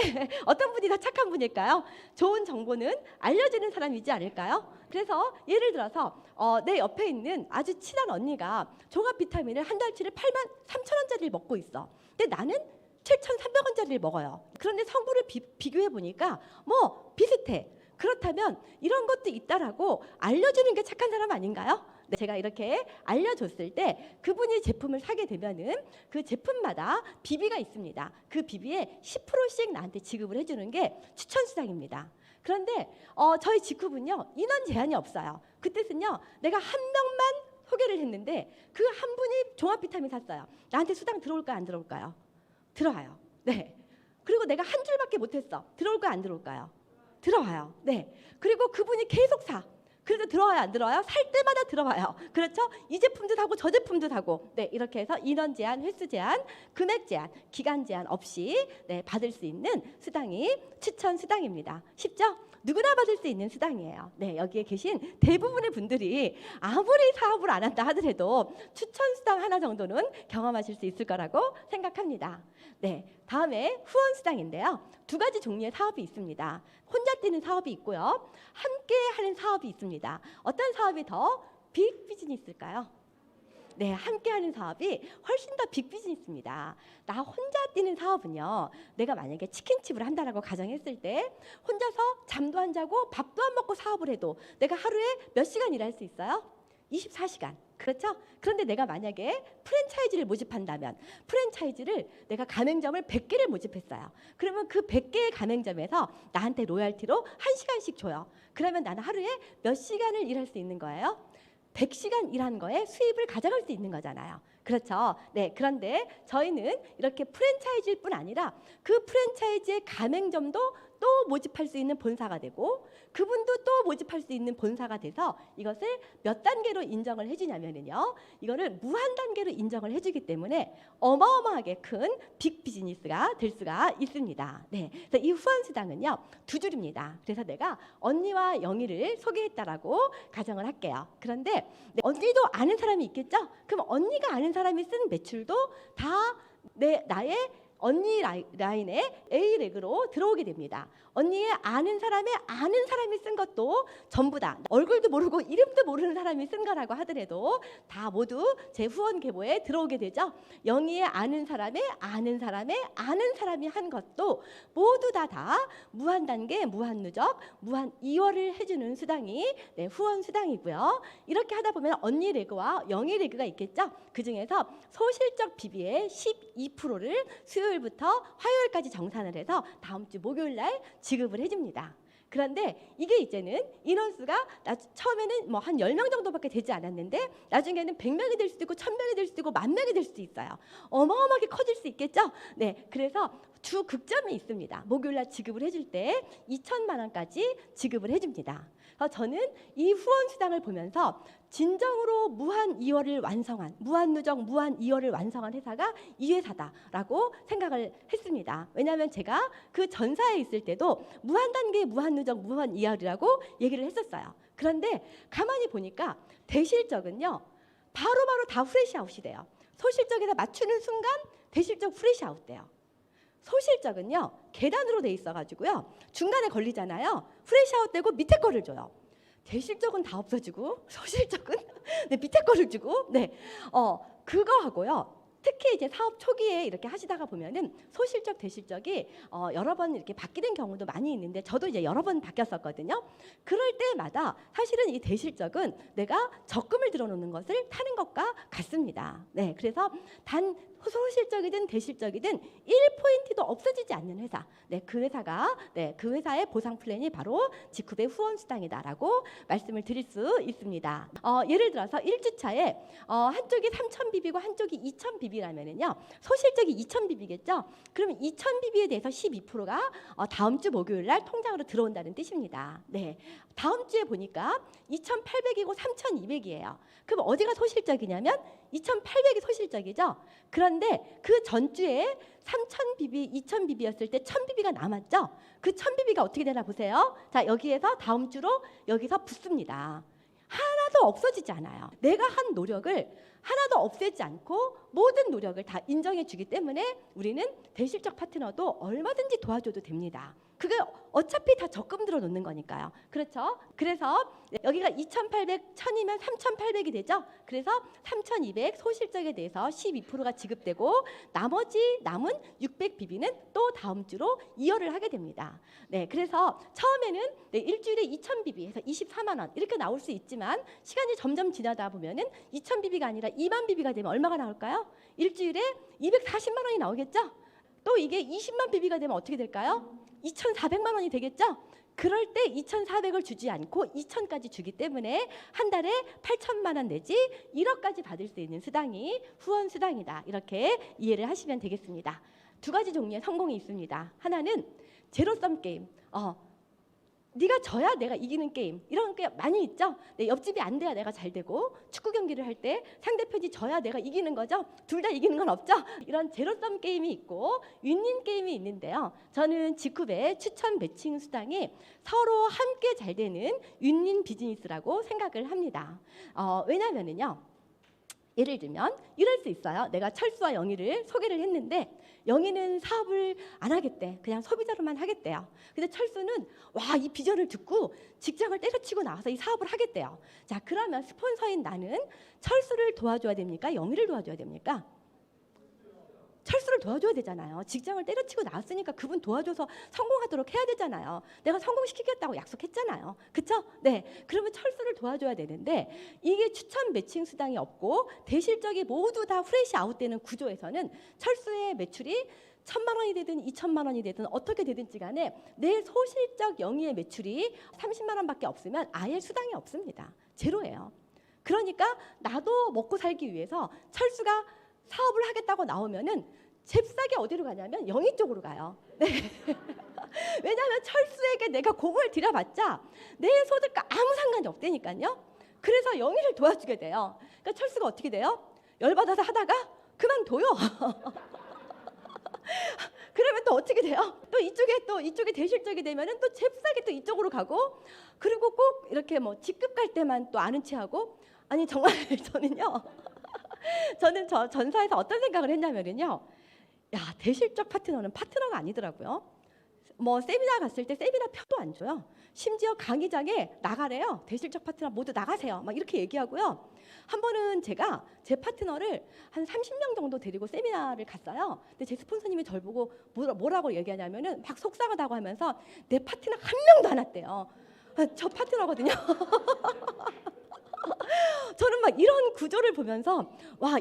어떤 분이 더 착한 분일까요? 좋은 정보는 알려주는 사람이지 않을까요? 그래서 예를 들어서 내 옆에 있는 아주 친한 언니가 종합 비타민을 한 달치를 83,000원짜리를 먹고 있어. 근데 나는 7,300원짜리를 먹어요. 그런데 성분을 비교해 보니까 뭐 비슷해. 그렇다면 이런 것도 있다라고 알려주는 게 착한 사람 아닌가요? 네, 제가 이렇게 알려줬을 때 그분이 제품을 사게 되면은 그 제품마다 비비가 있습니다. 그 비비에 10%씩 나한테 지급을 해주는 게 추천 수당입니다. 그런데 저희 지쿱은요 인원 제한이 없어요. 그 뜻은요 내가 한 명만 소개를 했는데 그 한 분이 종합 비타민 샀어요. 나한테 수당 들어올까요 안 들어올까요? 들어와요. 네. 그리고 내가 한 줄밖에 못했어. 들어올까요 안 들어올까요? 들어와요. 네. 그리고 그분이 계속 사. 그래도 들어와요 안 들어와요? 살 때마다 들어와요. 그렇죠? 이 제품도 사고 저 제품도 사고. 네, 이렇게 해서 인원 제한, 횟수 제한, 금액 제한, 기간 제한 없이 네, 받을 수 있는 수당이 추천 수당입니다. 쉽죠? 누구나 받을 수 있는 수당이에요. 네, 여기에 계신 대부분의 분들이 아무리 사업을 안 한다 하더라도 추천 수당 하나 정도는 경험하실 수 있을 거라고 생각합니다. 네, 다음에 후원 수당인데요. 두 가지 종류의 사업이 있습니다. 혼자 뛰는 사업이 있고요. 함께 하는 사업이 있습니다. 어떤 사업이 더 빅 비즈니스일까요? 네, 함께 하는 사업이 훨씬 더 빅 비즈니스입니다. 나 혼자 뛰는 사업은요. 내가 만약에 치킨집을 한다라고 가정했을 때 혼자서 잠도 안 자고 밥도 안 먹고 사업을 해도 내가 하루에 몇 시간 일할 수 있어요? 24시간. 그렇죠? 그런데 내가 만약에 프랜차이즈를 모집한다면 프랜차이즈를 내가 가맹점을 100개를 모집했어요. 그러면 그 100개의 가맹점에서 나한테 로열티로 1시간씩 줘요. 그러면 나는 하루에 몇 시간을 일할 수 있는 거예요? 100시간 일한 거에 수입을 가져갈 수 있는 거잖아요. 그렇죠? 네, 그런데 저희는 이렇게 프랜차이즈일 뿐 아니라 그 프랜차이즈의 가맹점도 또 모집할 수 있는 본사가 되고 그분도 또 모집할 수 있는 본사가 돼서 이것을 몇 단계로 인정을 해주냐면요. 이거를 무한 단계로 인정을 해주기 때문에 어마어마하게 큰 빅 비즈니스가 될 수가 있습니다. 네, 그래서 이 후원 수당은요 두 줄입니다. 그래서 내가 언니와 영희를 소개했다라고 가정을 할게요. 그런데 네, 언니도 아는 사람이 있겠죠? 그럼 언니가 아는 사람이 쓴 매출도 다 나의 언니 라인에 A 렉으로 들어오게 됩니다. 언니의 아는 사람이 쓴 것도 전부 다 얼굴도 모르고 이름도 모르는 사람이 쓴 거라고 하더라도 다 모두 제 후원 계보에 들어오게 되죠. 영희의 아는 사람의 아는 사람이 한 것도 모두 다 무한 단계, 무한 누적, 무한 이월을 해주는 수당이 네, 후원 수당이고요. 이렇게 하다 보면 언니 레그와 영희 레그가 있겠죠. 그 중에서 소실적 비비의 12%를 수요일부터 화요일까지 정산을 해서 다음 주 목요일 날 지급을 해줍니다. 그런데 이게 이제는 인원수가 처음에는 뭐 한 10명 정도밖에 되지 않았는데 나중에는 100명이 될 수도 있고 1000명이 될 수도 있고 10,000명이 될 수도 있어요. 어마어마하게 커질 수 있겠죠? 네, 그래서 주 극점이 있습니다. 목요일날 지급을 해줄 때 2천만 원까지 지급을 해줍니다. 저는 이 후원 수당을 보면서 진정으로 무한 2월을 완성한 무한 누적 무한 2월을 완성한 회사가 이 회사다라고 생각을 했습니다. 왜냐하면 제가 그 전사에 있을 때도 무한 단계 무한 누적 무한 2월이라고 얘기를 했었어요. 그런데 가만히 보니까 대실적은요 바로바로 다 프레시아웃이 돼요. 소실적에서 맞추는 순간 대실적 프레시아웃 돼요. 소실적은요 계단으로 돼 있어가지고요 중간에 걸리잖아요. 프레시아웃 되고 밑에 거를 줘요. 대실적은 다 없어지고 소실적은 네, 밑에 거를 주고 네, 그거 하고요. 특히 이제 사업 초기에 이렇게 하시다가 보면은 소실적 대실적이 여러 번 이렇게 바뀌는 경우도 많이 있는데 저도 이제 여러 번 바뀌었었거든요. 그럴 때마다 사실은 이 대실적은 내가 적금을 들어놓는 것을 타는 것과 같습니다. 네, 그래서 단 소실적이든 대실적이든 1포인트도 없어지지 않는 회사. 네, 그 회사가 그 회사의 보상 플랜이 바로 직후배 후원 수당이다라고 말씀을 드릴 수 있습니다. 예를 들어서 1주차에 한쪽이 3000bp고 한쪽이 2000bp라면은요. 소실적이 2000bp겠죠? 그러면 2000bp에 대해서 12%가 다음 주 목요일 날 통장으로 들어온다는 뜻입니다. 네. 다음 주에 보니까 2800이고 3200이에요. 그럼 어디가 소실적이냐면 2800이 소실적이죠. 그런데 그 전주에 3000bp, 2000bp였을 때 1000bp가 남았죠. 그 1000bp가 어떻게 되나 보세요. 자, 여기에서 다음 주로 여기서 붙습니다. 하나도 없어지지 않아요. 내가 한 노력을 하나도 없애지 않고 모든 노력을 다 인정해 주기 때문에 우리는 대실적 파트너도 얼마든지 도와줘도 됩니다. 그게 어차피 다 적금 들어 놓는 거니까요. 그렇죠? 그래서 여기가 2800, 1000이면 3800이 되죠. 그래서 3200 소실적에 대해서 12%가 지급되고 나머지 남은 600bp는 또 다음 주로 이어를 하게 됩니다. 네, 그래서 처음에는 일주일에 2000bp에서 24만 원 이렇게 나올 수 있지만 시간이 점점 지나다 보면은 2000bp가 아니라 2만 bp가 되면 얼마가 나올까요? 일주일에 240만 원이 나오겠죠? 또 이게 20만 bp가 되면 어떻게 될까요? 2,400만 원이 되겠죠? 그럴 때 2,400을 주지 않고 2,000까지 주기 때문에 한 달에 8천만 원 내지 1억까지 받을 수 있는 수당이 후원 수당이다. 이렇게 이해를 하시면 되겠습니다. 두 가지 종류의 성공이 있습니다. 하나는 제로섬 게임. 네가 져야 내가 이기는 게임 이런 게 많이 있죠. 내 옆집이 안 돼야 내가 잘 되고 축구 경기를 할 때 상대편이 져야 내가 이기는 거죠. 둘 다 이기는 건 없죠. 이런 제로섬 게임이 있고 윈윈 게임이 있는데요. 저는 직후배 추천 매칭 수당이 서로 함께 잘 되는 윈윈 비즈니스라고 생각을 합니다. 왜냐면은요. 예를 들면 이럴 수 있어요. 내가 철수와 영희를 소개를 했는데 영희는 사업을 안 하겠대. 그냥 소비자로만 하겠대요. 근데 철수는 이 비전을 듣고 직장을 때려치고 나와서 이 사업을 하겠대요. 자, 그러면 스폰서인 나는 철수를 도와줘야 됩니까? 영희를 도와줘야 됩니까? 철수를 도와줘야 되잖아요. 직장을 때려치고 나왔으니까 그분 도와줘서 성공하도록 해야 되잖아요. 내가 성공시키겠다고 약속했잖아요. 그렇죠? 네. 그러면 철수를 도와줘야 되는데 이게 추천 매칭 수당이 없고 대실적이 모두 다 프레시 아웃되는 구조에서는 철수의 매출이 1,000만 원이 되든 2,000만 원이 되든 어떻게 되든지 간에 내 소실적 영위의 매출이 30만 원밖에 없으면 아예 수당이 없습니다. 제로예요. 그러니까 나도 먹고 살기 위해서 철수가 사업을 하겠다고 나오면은 잽싸게 어디로 가냐면 영희 쪽으로 가요. 네. 왜냐하면 철수에게 내가 공을 들여봤자 내 소득과 아무 상관이 없다니까요. 그래서 영희를 도와주게 돼요. 그러니까 철수가 어떻게 돼요? 열받아서 하다가 그만둬요. 그러면 또 어떻게 돼요? 또 이쪽에 대실적이 되면은 또 잽싸게 또 이쪽으로 가고 그리고 꼭 이렇게 뭐 직급 갈 때만 또 아는 체하고 아니 정말 저는 전사에서 어떤 생각을 했냐면요. 대실적 파트너는 파트너가 아니더라고요. 뭐 세미나 갔을 때 세미나 표도 안 줘요. 심지어 강의장에 나가래요. 대실적 파트너 모두 나가세요. 막 이렇게 얘기하고요. 한 번은 제가 제 파트너를 한 30명 정도 데리고 세미나를 갔어요. 근데 제 스폰서님이 저를 보고 뭐라고 얘기하냐면은 막 속상하다고 하면서 내 파트너 한 명도 안 왔대요. 저 파트너거든요. 저는 막 이런 구조를 보면서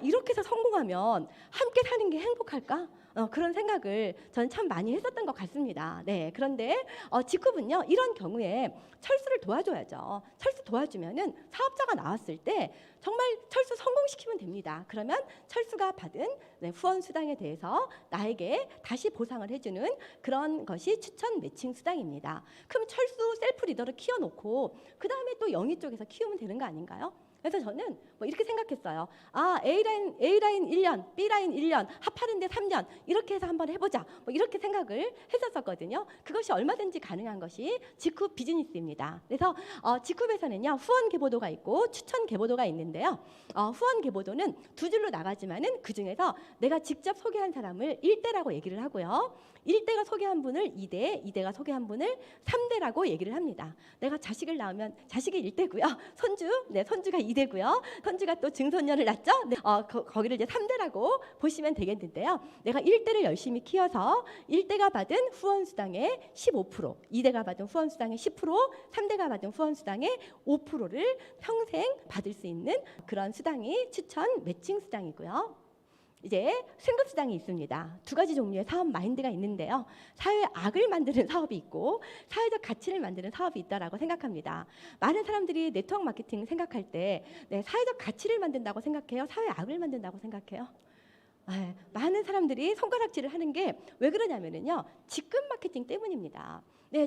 이렇게 해서 성공하면 함께 사는 게 행복할까? 그런 생각을 저는 참 많이 했었던 것 같습니다. 네, 그런데 직후는요 이런 경우에 철수를 도와줘야죠. 철수 도와주면은 사업자가 나왔을 때 정말 철수 성공시키면 됩니다. 그러면 철수가 받은 후원 수당에 대해서 나에게 다시 보상을 해주는 그런 것이 추천 매칭 수당입니다. 그럼 철수 셀프 리더를 키워놓고 그 다음에 또 영희 쪽에서 키우면 되는 거 아닌가요? 그래서 저는 뭐 이렇게 생각했어요. A라인 1년, B라인 1년, 합하는데 3년 이렇게 해서 한번 해보자. 뭐 이렇게 생각을 했었거든요. 그것이 얼마든지 가능한 것이 직후 비즈니스입니다. 그래서 직후에서는요 후원 계보도가 있고 추천 계보도가 있는데요. 후원 계보도는 두 줄로 나가지만은 그 중에서 내가 직접 소개한 사람을 1대라고 얘기를 하고요. 1대가 소개한 분을 2대, 2대가 소개한 분을 3대라고 얘기를 합니다. 내가 자식을 낳으면 자식이 1대고요. 손주가 2대고요. 손주가 또 증손녀를 낳죠. 네, 거기를 이제 3대라고 보시면 되겠는데요. 내가 1대를 열심히 키워서 1대가 받은 후원 수당의 15%, 2대가 받은 후원 수당의 10%, 3대가 받은 후원 수당의 5%를 평생 받을 수 있는 그런 수당이 추천 매칭 수당이고요. 이제 승급수당이 있습니다. 두 가지 종류의 사업 마인드가 있는데요. 사회 악을 만드는 사업이 있고 사회적 가치를 만드는 사업이 있다라고 생각합니다. 많은 사람들이 네트워크 마케팅 생각할 때 사회적 가치를 만든다고 생각해요? 사회 악을 만든다고 생각해요? 많은 사람들이 손가락질을 하는 게 왜 그러냐면요. 직급 마케팅 때문입니다.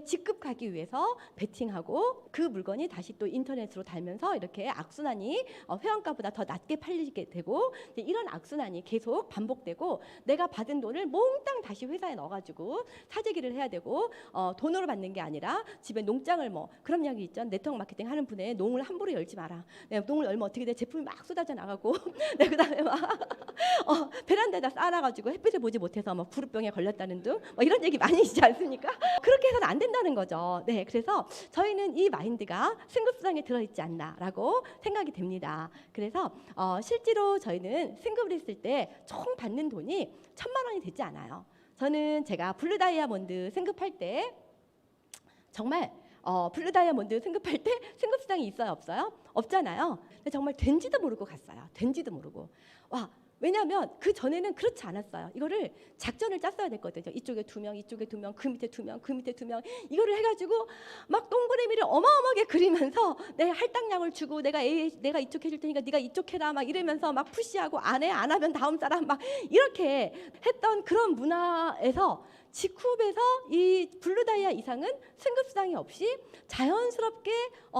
직급 가기 위해서 베팅하고 그 물건이 다시 또 인터넷으로 달면서 이렇게 악순환이 회원가보다 더 낮게 팔리게 되고 이런 악순환이 계속 반복되고 내가 받은 돈을 몽땅 다시 회사에 넣어가지고 사재기를 해야 되고 돈으로 받는 게 아니라 집에 농장을 그런 이야기 있죠. 네트워크 마케팅 하는 분의 농을 함부로 열지 마라. 농을 열면 어떻게 돼? 제품이 막 쏟아져 나가고 그다음에 막 베란다에다 쌓아가지고 햇빛을 보지 못해서 구루병에 걸렸다는 등 이런 얘기 많이 있지 않습니까? 그렇게 해서는 안 된다는 거죠. 그래서 저희는 이 마인드가 승급수당에 들어있지 않나라고 생각이 됩니다. 그래서 실제로 저희는 승급을 했을 때 총 받는 돈이 1,000만 원이 되지 않아요. 저는 제가 블루 다이아몬드 승급할 때 정말 블루 다이아몬드 승급할 때 승급수당이 있어요, 없어요? 없잖아요. 근데 정말 된지도 모르고 갔어요. 된지도 모르고. 왜냐하면 그 전에는 그렇지 않았어요. 이거를 작전을 짰어야 됐거든요. 이쪽에 2명, 이쪽에 2명, 그 밑에 2명, 그 밑에 2명 이거를 해가지고 막 동그라미를 어마어마하게 그리면서 내 할당량을 주고 내가 이쪽 해줄 테니까 네가 이쪽 해라 막 이러면서 막 푸시하고 안 하면 다음 사람 막 이렇게 했던 그런 문화에서 직후에서 이 블루다이아 이상은 승급수당이 없이 자연스럽게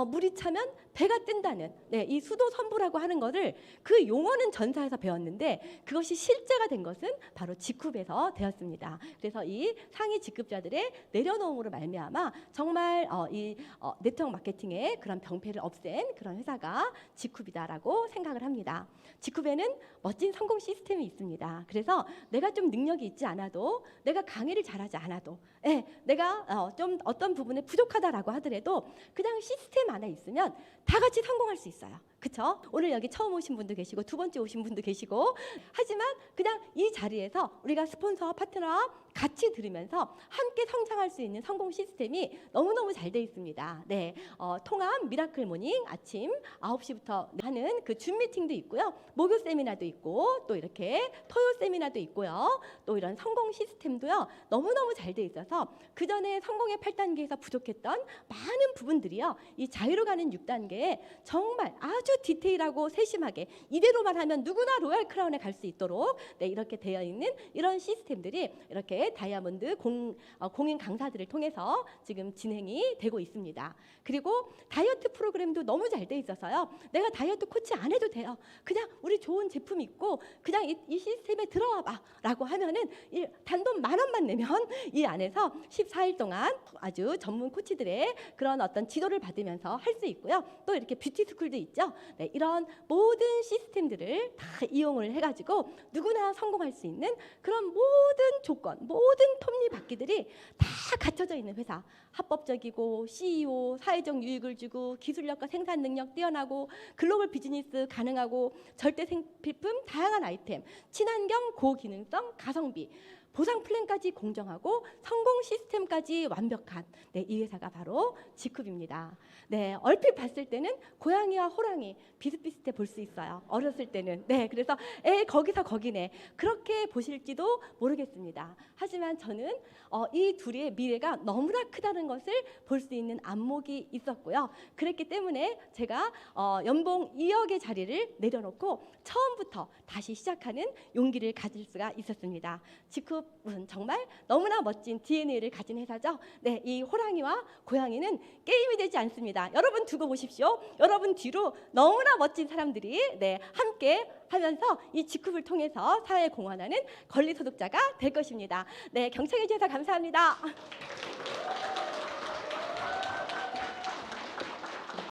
물이 차면 배가 뜬다는 이 수도 선부라고 하는 거를 그 용어는 전사에서 배웠는데 그것이 실제가 된 것은 바로 직후에서 되었습니다. 그래서 이 상위 직급자들의 내려놓음으로 말미암아 정말 이 네트워크 마케팅의 그런 병폐를 없앤 그런 회사가 직후이다라고 생각을 합니다. 직후에는 멋진 성공 시스템이 있습니다. 그래서 내가 좀 능력이 있지 않아도 내가 강의를 잘하지 않아도 내가 좀 어떤 부분에 부족하다라고 하더라도 그냥 시스템 안에 있으면 다 같이 성공할 수 있어요. 그렇죠? 오늘 여기 처음 오신 분도 계시고 두 번째 오신 분도 계시고 하지만 그냥 이 자리에서 우리가 스폰서와 파트너와 같이 들으면서 함께 성장할 수 있는 성공 시스템이 너무너무 잘 돼 있습니다. 통합 미라클 모닝 아침 9시부터 하는 그 줌 미팅도 있고요. 목요 세미나도 있고 또 이렇게 토요 세미나도 있고요. 또 이런 성공 시스템도요. 너무너무 잘 돼 있어서 그 전에 성공의 8단계에서 부족했던 많은 부분들이요. 이 자유로 가는 6단계에 정말 아주 디테일하고 세심하게 이대로만 하면 누구나 로얄 크라운에 갈 수 있도록 이렇게 되어 있는 이런 시스템들이 이렇게 다이아몬드 공인 강사들을 통해서 지금 진행이 되고 있습니다. 그리고 다이어트 프로그램도 너무 잘 돼 있어서요. 내가 다이어트 코치 안 해도 돼요. 그냥 우리 좋은 제품 있고 그냥 이 시스템에 들어와 봐 라고 하면은 단돈 10,000원만 내면 이 안에서 14일 동안 아주 전문 코치들의 그런 어떤 지도를 받으면서 할 수 있고요. 또 이렇게 뷰티 스쿨도 있죠. 이런 모든 시스템들을 다 이용을 해가지고 누구나 성공할 수 있는 그런 모든 조건, 모든 톱니바퀴들이 다 갖춰져 있는 회사. 합법적이고 CEO, 사회적 유익을 주고 기술력과 생산 능력 뛰어나고 글로벌 비즈니스 가능하고 절대 생필품 다양한 아이템, 친환경 고기능성 가성비 보상 플랜까지 공정하고 성공 시스템까지 완벽한 이 회사가 바로 지쿱입니다. 얼핏 봤을 때는 고양이와 호랑이 비슷비슷해 볼 수 있어요. 어렸을 때는. 그래서 거기서 거기네. 그렇게 보실지도 모르겠습니다. 하지만 저는 이 둘의 미래가 너무나 크다는 것을 볼 수 있는 안목이 있었고요. 그랬기 때문에 제가 연봉 2억의 자리를 내려놓고 처음부터 다시 시작하는 용기를 가질 수가 있었습니다. 지쿱은 정말 너무나 멋진 DNA를 가진 회사죠. 이 호랑이와 고양이는 게임이 되지 않습니다. 여러분 두고 보십시오. 여러분 뒤로 너무나 멋진 사람들이 함께 하면서 이 지쿱을 통해서 사회에 공헌하는 권리소득자가 될 것입니다. 경청해 주셔서 감사합니다.